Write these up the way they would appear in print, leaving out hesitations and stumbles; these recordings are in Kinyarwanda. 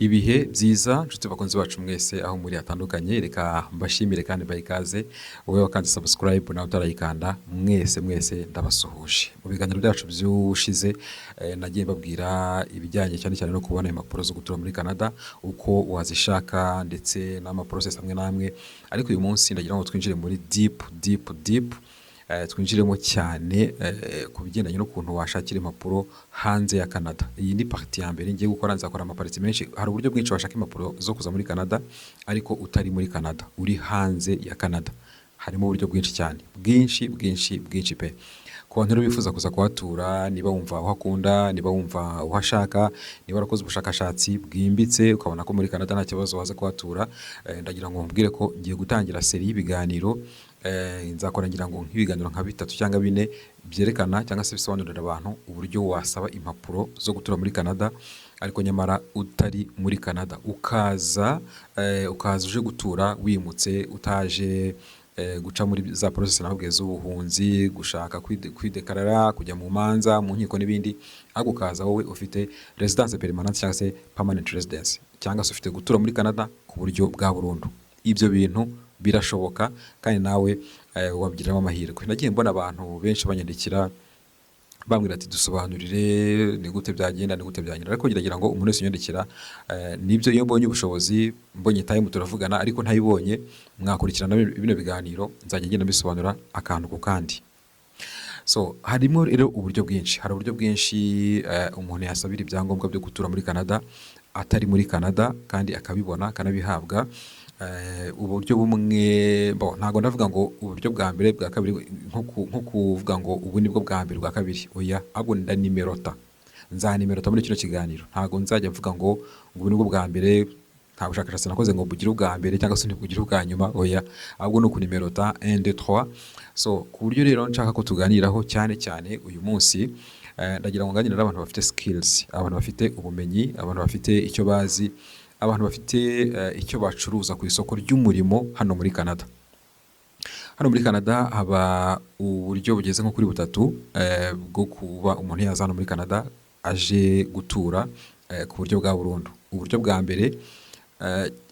Ibihe byiza nshuti bakunzi bacu mwese aho muri hatandukanye, reka mbashimire kandi bayikaze. Wowe wakanze subscribe nawe utarayikanda, mwese ndabasuhuje. Mu biganiro byacu by'ushize nagiye babwira ibijyanye cyane cyane no kubona impapuro zo gutura muri Canada, uko wazishaka ndetse n'amaprocess amwe n'amwe. Ariko uyu munsi ndagira ngo twinjire muri deep twinjiremo cyane ku bigendanye n'ukuntu washakira impapuro hanze ya Canada. Iyi ni partie ya mbere ngiye gukora, nzakora amaparti menshi. Hari uburyo bwinshi washaka impapuro zo kuza muri Canada ariko utari muri Canada, uri hanze ya Canada. Harimo uburyo bwinshi cyane, bwinshi pe. Ku bantu rero bifuza kuza kuhatura, niba wumva uhakunda, niba wumva uhashaka, niba warakoze ubushakashatsi bwimbitse ukabona ko muri Canada nta kibazo waza kuhatura, ndagira ngo mbwire ko ngiye gutangira seri y'ibiganiro. Nzakora ngira ngo nk'ibiganiro nka 3 cyangwa 4 byerekana cyangwa se bisobanurira abantu uburyo wasaba impapuro zo gutura muri Canada, ariko nyamara utari muri Canada. Ukaza uje gutura wimutse, utaje guca muri za process nababwiye z'ubuhunzi, gushaka kwidekarara, kujya mu manza, mu nkiko n'ibindi. Ahubwo ukaza wowe ufite residence permanente cyangwa se permanent residence, cyangwa se ufite gutura muri Canada ku buryo bwa burundu. Ibyo bintu birashoboka kandi nawe wabigiramo amahirwe. Nagiye mbona abantu benshi banyandikira bambwira ati dusobanurire ni gute byagenda, ariko ngira ngo umuntu wese unyandikira nibyo, iyo mbonye ubushobozi, mbonye time turavugana, ariko ntayibonye mwakurikirana bino biganiro, nzajya ngenda bisobanura akantu ku kandi. So harimo rero uburyo bwinshi, hari uburyo bwinshi umuntu yasabira ibyangombwa byo gutura muri Canada atari muri Canada kandi akabibona, akanabihabwa. Uburyo bumwe ntago ndavuga ngo uburyo bwa mbere bwa kabiri, nko kuvuga ngo ubu nibwo bwa mbere bwa kabiri, oya, ahubwo ndanimerota, nzanimerota muri kino kiganiro. Ntago nzajya mvuga ngo ubu nibwo bwa mbere, nta bushakashatsi nakoze ngo bugire ubwa mbere cyangwa se ntibugire ubwa nyuma, oya, ahubwo ni ukunimerota 1 2 3. So ku buryo rero nshaka ko tuganiraho cyane uyu munsi, ndagira ngo nganire n'abantu bafite skills, abantu bafite ubumenyi, abantu bafite icyo bazi, abantu bafite icyo bacuruza ku isoko ry'umurimo hano muri Canada. Hano muri Canada haba uburyo bugeze nko kuri 3 bwo kuba umuntu yaza hano muri Canada aje gutura ku buryo bwa burundu. Uburyo bwa mbere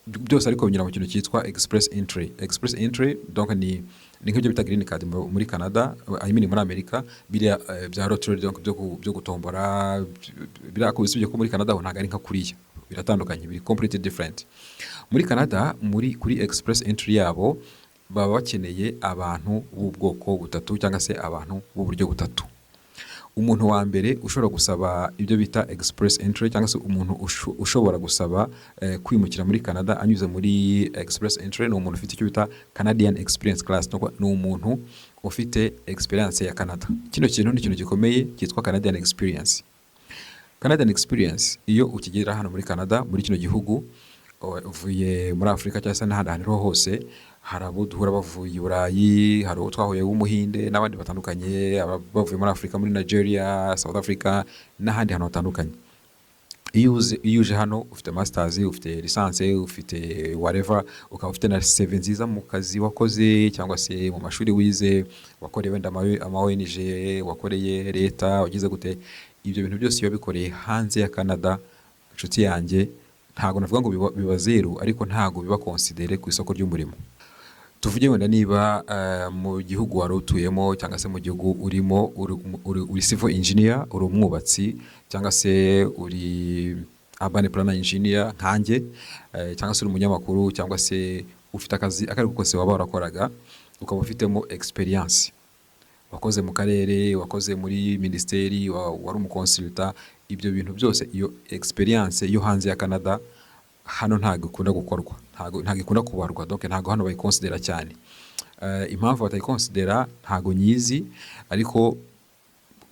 byose ariko binyura mu kintu cyitwa express entry. Donc ni nk'ibyo bita green card muri Canada, I mean muri Amerika, biriya bya lottery, donc byo gutombora, birakubisibye ko muri Canada ho ntago ari nka kuriya, biratandukanye, biri completely different. Muri Canada kuri express entry yabo baba bakeneye abantu b'ubwoko butatu cyangwa se abantu b'uburyo butatu. Umuntu wa mbere ushobora gusaba ibyo bita express entry, cyangwa se umuntu ushobora gusaba kwimukira muri Canada anyuze muri express entry, ni umuntu ufite icyo bita Canadian Experience Class. Ni umuntu ufite experience ya Canada. Kino kintu ni ikintu gikomeye cyitwa Canadian Experience. Canadian Experience iyo ukigera hano muri Canada, muri kino gihugu, uvuye muri Afrika cyangwa se n'ahandi hantu hose, hari abo duhura bavuye i Burayi, hari uwo twahuye w'umuhinde n'abandi batandukanye, bavuye muri Afrika, muri Nigeria, South Africa n'ahandi hantu hatandukanye. Iyo uje hano ufite masters, ufite licence, ufite whatever, ukaba ufite na CV nziza mu kazi wakoze cyangwa se mu mashuri wize, wakoreye wenda ama ONG, wakoreye leta, wagize gute, ibyo bintu byose iyo bikoreye hanze ya Canada, inshuti yanjye, ntago navuga ngo biba zero, ariko ntago biba considere ku isoko ry'umurimo. Tuvuge wenda niba mu gihugu wari utuyemo cyangwa se mu gihugu urimo uri civil engineer, uri umwubatsi, cyangwa se uri urban planner engineer nkanjye, cyangwa se uri umunyamakuru, cyangwa se ufite akazi akariko kose waba warakoraga, ukaba ufitemo experience, wakoze mu karere, wakoze muri ministeri, wari umuconsultant, ibyo bintu byose, iyo experience yo hanze ya Canada hano ntago ikunda gukorwa, ntago ikunda kubarwa, donc ntago hano bayiconsidera cyane. Impamvu batayiconsidera ntago nyizi, ariko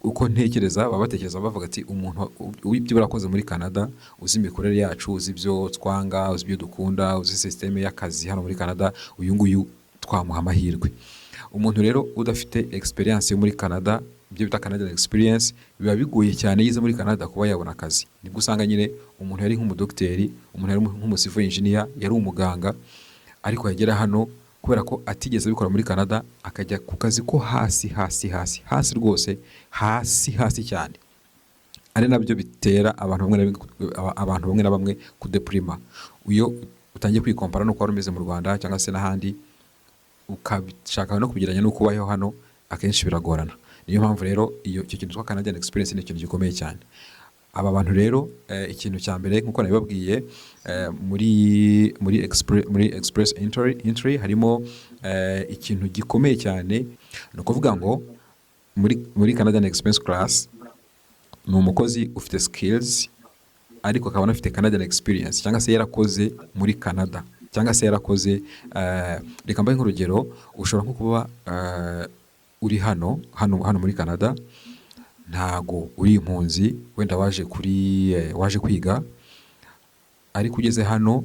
uko ntekereza baba batekereza bavuga ati umuntu w'ibyo barakoze muri Canada, uzi imikorere yacu, uzi ibyo twanga, uzi ibyo dukunda, uzi systeme y'akazi hano muri Canada, uyu nguyu twamuha amahirwe. Umuntu rero udafite experience yo muri Canada, ibyo bita Canadian Experience, biba bigoye cyane yize muri Canada kuba yabona akazi. Nibwo usanga nyine umuntu yari nk'umudokiteri, umuntu yari nk'umucivil engineer, yari umuganga, ariko yagera hano kubera ko atigeze bikora muri Canada, akajya ku kazi ko hasi rwose, hasi cyane. ari nabyo bitera abantu bamwe na bamwe kudeprima. Iyo utangiye kwikompara n'uko wari umeze mu Rwanda cyangwa se n'ahandi, ukabishaka no kubigeranya n'uko ubayeho hano, akenshi biragorana. Niyo mpamvu rero icyo kintu twa Canadian experience ni ikintu gikomeye cyane. Aba bantu rero ikintu cya mbere nk'uko nabibabwiye, muri express entry harimo ikintu gikomeye cyane. Ni ukuvuga ngo muri Canadian Express class ni umukozi ufite skills ariko akaba anafite Canadian experience, cyangwa se yarakoze muri Canada, cyangwa se yarakoze reka mbaye nk'urugero. Ushobora nko kuba uri hano muri Canada, ntago uri impunzi, wenda waje kwiga, ariko ugeze hano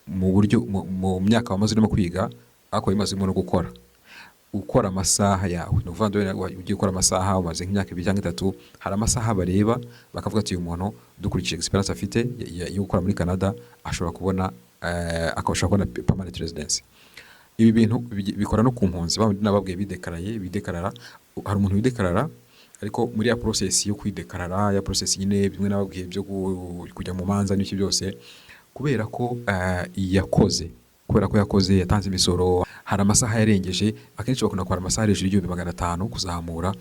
mu myaka wamaze urimo kwiga, ariko wimazemo no gukora amasaha yawe. Ni ukuvuga ngo ugiye gukora amasaha umaze nk'imyaka 2 cyangwa 3, hari amasaha bareba bakavuga ati uyu muntu dukurikije experience afite yo gukora muri Canada ashobora kubona permanent residence. Ibi bintu bikora no ku mpunzi nababwiye bidekarara. Hari umuntu widekarara, ariko muri ya process yo kwidekarara, ya process nyine bimwe nababwiye byo kujya mu manza n'iki byose, kubera ko yakoze yatanze imisoro, hari amasaha yarengeje. Akenshi bakunda kwara amasaha hejuru y'500 kuzamura.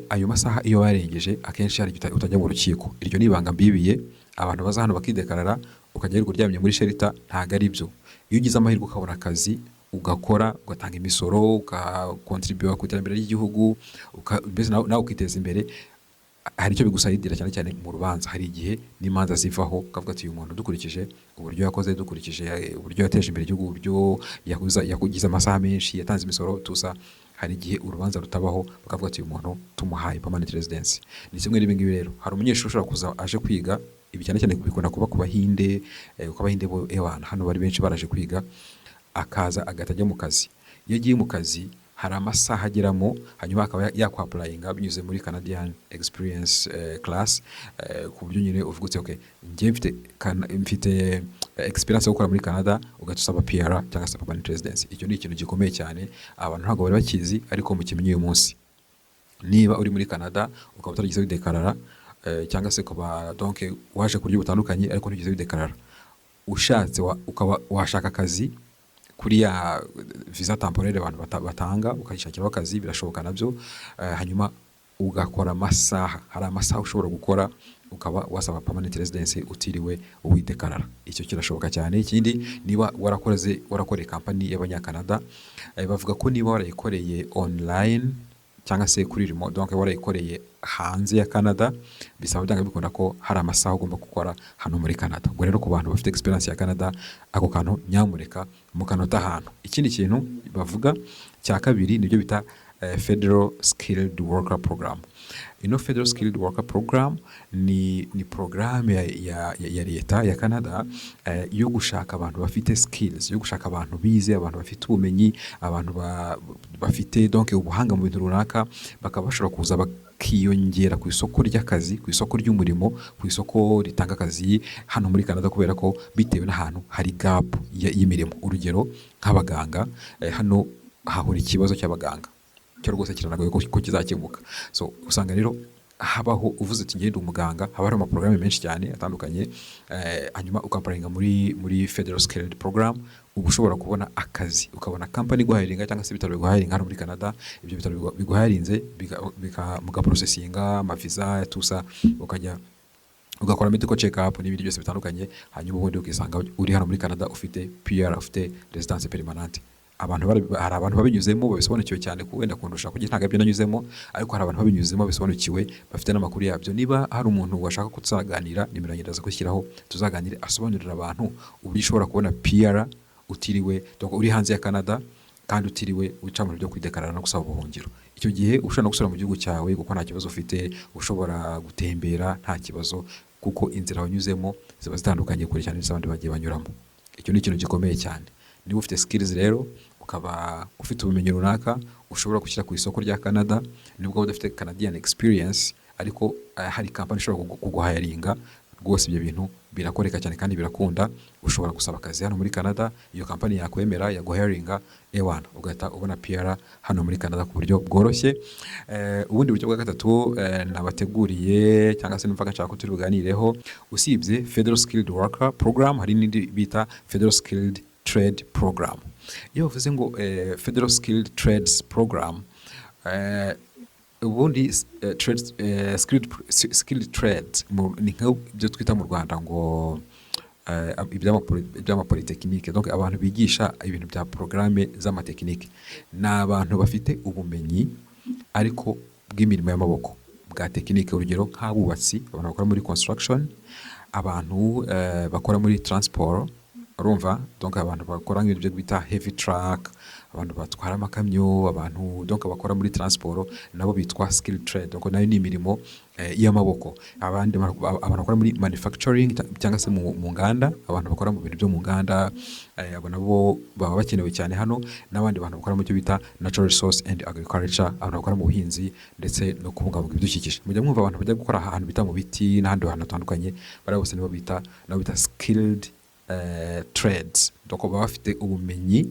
Ayo masaha iyo yarengeje, akenshi hari utajya mu rukiko. Iryo ni ibanga mbibiye abantu baza hano bakidekarara, ukajya uryamye muri shelter, ntago ari byo. Iyo ugize amahirwe ukabona akazi, ugakora, ugatanga imisoro, ukakontribute ku iterambere ry'igihugu, nawe ukiteza imbere, hari icyo bigusayidira cyane cyane mu rubanza. Hari igihe n'imanza zivaho, ukavuga ati uyu muntu dukurikije uburyo yakoze, dukurikije uburyo yateje imbere igihugu, uburyo yakugize amasaha menshi, yatanze imisoro tusa, hari igihe urubanza rutabaho, bakavuga ati uyu muntu tumuhaye permanent residence. Ni kimwe n'ibingi rero. Hari umunyeshuri ushobora kuza aje kwiga, ibi cyane cyane bikunda kuba ku Bahinde, bo hano bari benshi baraje kwiga, akaza agatajya mu kazi. Iyo agiye mu kazi, hari amasaha ageramo, hanyuma akaba yakwapplyinga binyuze muri Canadian experience class, ku buryo nyine uvugutse okay, njye mfite experience yo gukora muri Canada, ugatusaba PR cyangwa se permanent residence. Icyo ni ikintu gikomeye cyane, abantu ntabwo bari bakizi, ariko mukimenye uyu munsi. Niba uri muri Canada ukaba utaragize widekarara, cyangwa se kuba donc waje kurya butandukanye ariko ntigize widekarara, ushatse ukaba washaka akazi kuri ya visa temporaire abantu batanga, ukayishakiraho akazi, birashoboka nabyo. Hanyuma ugakora amasaha, hari amasaha ushobora gukora ukaba wasaba permanent residence utiriwe uwidekarara. Icyo kirashoboka cyane. Ikindi, niba warakoreye company y'Abanyakanada, bavuga ko niba warayikoreye online cyangwa se kuri remote, donc warayikoreye hanze ya Canada, bisaba byanga bikunda ko hari amasaha ugomba gukora hano muri Canada. Ubwo rero ku bantu bafite experience ya Canada, ako kantu nyamureka mukanota hano. Ikindi kintu bavuga cya kabiri nibyo bita Federal Skilled Worker Program. Ino Federal Skilled Worker Program ni programme ya leta ya Canada, yo gushaka abantu bafite skills, yo gushaka abantu bize, abantu bafite ubumenyi, abantu bafite donc ubuhanga mu bintu runaka, bakaba bashobora kuza bakiyongera ku isoko ry'akazi, ku isoko ry'umurimo, ku isoko ritanga akazi hano muri Canada, kubera ko bitewe n'ahantu hari gap y'imirimo. Urugero nk'abaganga, hano hahora ikibazo cy'abaganga, cyo rwose kiranagoye ko kizakemuka. So usanga rero habaho uvuze ati ngende umuganga, haba hari amaprograme menshi cyane atandukanye, hanyuma ukamparinga muri Federal Skilled Program, uba ushobora kubona akazi, ukabona company guhayiringa cyangwa se ibitaro biguhayiringa hano muri Canada. Ibyo bitaro biguhayirinze mugaprocesinga amavisa tusa, ukajya ugakora medical check up n'ibindi byose bitandukanye, hanyuma ubundi ukisanga uri hano muri Canada ufite PR, ufite residence permanente. Hari abantu babinyuzemo babisobanukiwe cyane wenda kundusha, kugira ntabwo ibyo nanyuzemo, ariko hari abantu babinyuzemo babisobanukiwe, bafite n'amakuru yabyo. Niba hari umuntu washaka kuzaganira, nimero yanjye ndaza gushyiraho, tuzaganire asobanurira abantu uburyo ushobora kubona PR utiriwe uri hanze ya Canada, kandi utiriwe uca mu byo kwidekarara no gusaba ubuhungiro. Icyo gihe ushobora no gusubira mu gihugu cyawe kuko nta kibazo ufite, ushobora gutembera nta kibazo, kuko inzira wanyuzemo ziba zitandukanye kure cyane n'iz'abandi bagiye banyuramo. Icyo ni ikintu gikomeye cyane. Niba ufite skills rero, ukaba ufite ubumenyi runaka, ushobora gushyira ku isoko rya Canada, nibwo udafite Canadian experience, ariko hari company ishobora kuguhayiringa rwose ibyo bintu birakoreka cyane kandi birakunda. Ushobora gusaba akazi hano muri Canada, iyo kampani yakwemera yaguhiringa ewana ugahita ubona PR hano muri Canada ku buryo bworoshye. Ubundi buryo bwa gatatu nabateguriye cyangwa se numvaga nshaka ko turi buganireho, usibye Federal Skilled Worker Program hari n'indi bita Federal Skilled Trade Program. Iyo uvuze ngo Federal Skilled Trades Program, ubundi skilled trades ni nk'ibyo twita mu Rwanda ngo iby'amapolitekinike. Donc abantu bigisha ibintu bya programme z'amatekinike ni abantu bafite ubumenyi ariko bw'imirimo y'amaboko bwa tekinike. Urugero nk'abubatsi, abantu bakora muri construction, abantu bakora muri transport, urumva, donc abantu bakora nk'ibyo bita heavy truck, abantu batwara amakamyo, abantu donc bakora muri transport nabo bitwa skill trade. Donc nayo ni imirimo y'amaboko. Abantu bakora muri manufacturing cyangwa se mu nganda, abantu bakora mu bintu byo mu nganda, abo nabo baba bakenewe cyane hano. N'abandi bantu bakora mu cyo bita natural resource and agriculture, abantu bakora mu buhinzi ndetse no kubungabunga ibidukikije. Mujya mwumva abantu bajya gukora ahantu bita mu biti n'ahandi hantu hatandukanye, bari bose nabo bita skilled trades. Donc baba bafite ubumenyi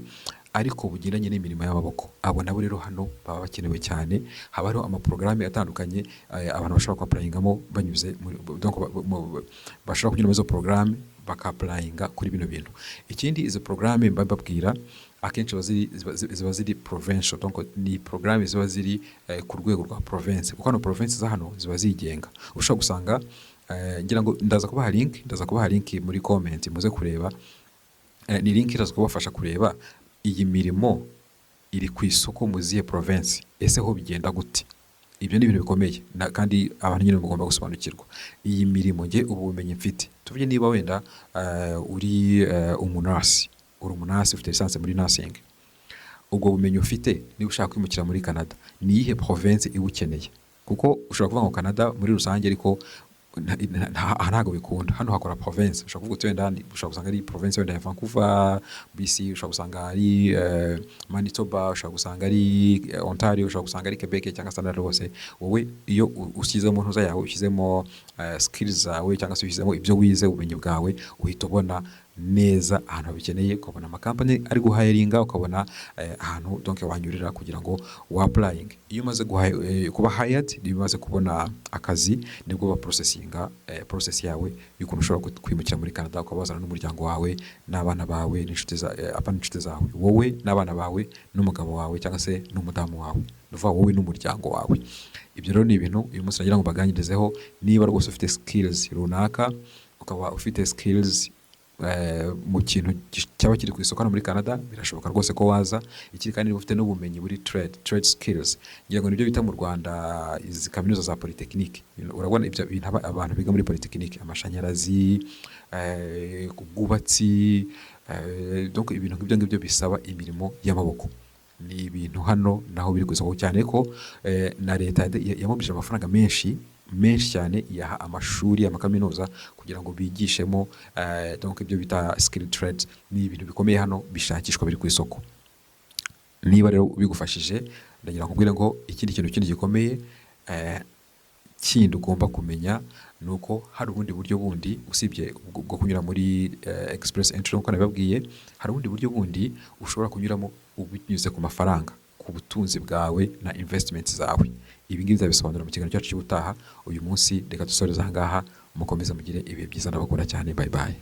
ariko bugendanye n'imirimo y'amaboko. Abo nabo rero hano baba bakenewe cyane. Haba hariho amaporogaramu atandukanye abantu bashobora kuapurayingamo banyuze donc bashobora kunyura muri izo porogaramu bakapurayinga kuri bino bintu. Ikindi, izo porogaramu mbabwira akenshi ziba ziri provincial, donc ni porogaramu ziba ziri ku rwego rwa province, kuko hano province za hano ziba zigenga. Ushobora gusanga ngira ngo ndaza kubaha link muri comment muze kureba. Ni link iraza kubafasha kureba iyi mirimo iri ku isoko mu zihe province, ese ho bigenda gute. Ibyo ni ibintu bikomeye kandi abantu nyine mugomba gusobanukirwa. Iyi mirimo nge ubumenyi mfite, tuvuge niba wenda uri umunasi ufite lisansi muri nursing, ubwo bumenyi ufite niba ushaka kwimukira muri Canada, ni iyihe province iwukeneye? Kuko ushobora kuvuga ngo Canada muri rusange, ariko ntago bikunda. Hano hakora province. Ushobora kuvuga wenda ushobora gusanga ari province wenda ya Vancouver, BC, ushobora gusanga ari Manitoba, ushobora gusanga ari Ontario, ushobora gusanga ari Quebec cyangwa se n'ahandi hose. Wowe iyo ushyizemo ntuza yawe, ushyizemo skills zawe cyangwa se ushyizemo ibyo wize, ubumenyi bwawe, uhita ubona neza ahantu bikeneye, ukabona amakampani ari guhayiringa, ukabona ahantu donc wanyurira kugira ngo applying. Iyo umaze kuba hired, iyo umaze kubona akazi, nibwo ba process yawe y'ukuntu ushobora kwimukira muri Canada, ukabazana n'umuryango wawe n'abana bawe n'inshuti zawe, wowe n'abana bawe n'umugabo wawe cyangwa se n'umudamu wawe, nuvuga wowe n'umuryango wawe. Ibyo rero ni ibintu uyu munsi nagira ngo baganirizeho. Niba rwose ufite skills runaka, ukaba ufite skills mu kintu cyaba kiri ku isoko hano muri Canada, birashoboka rwose ko waza. Ikiri kandi niba ufite n'ubumenyi muri trade skills, ngira ngo nibyo bita mu Rwanda izi kaminuza za polytechnique. Urabona ibyo bintu abantu biga muri polytechnique, amashanyarazi, ubwubatsi, donc ibintu nk'ibyo bisaba imirimo y'amaboko. Ni ibintu hano naho biri ku isoko cyane ko na leta yamubije amafaranga menshi cyane yaha amashuri, amakaminuza kugira ngo bigishemo donc ibyo bita skilled trades. Ni ibintu bikomeye hano bishakishwa, biri ku isoko. Niba rero bigufashije, ndagira nkubwire ngo ikindi kintu gikomeye kindi ugomba kumenya nuko hari ubundi buryo bundi usibye bwo kunyura muri express entry nk'uko nabibabwiye. Hari ubundi buryo bundi ushobora kunyuramo ubinyuze ku mafaranga, ku butunzi bwawe na investments zawe. Ibi ngibi nzabisobanura mu kiganiro cyacu cy'ubutaha. Uyu munsi reka dusoreze aha ngaha. Mukomeze mugire ibihe byiza, ndabakunda cyane. Bye bye.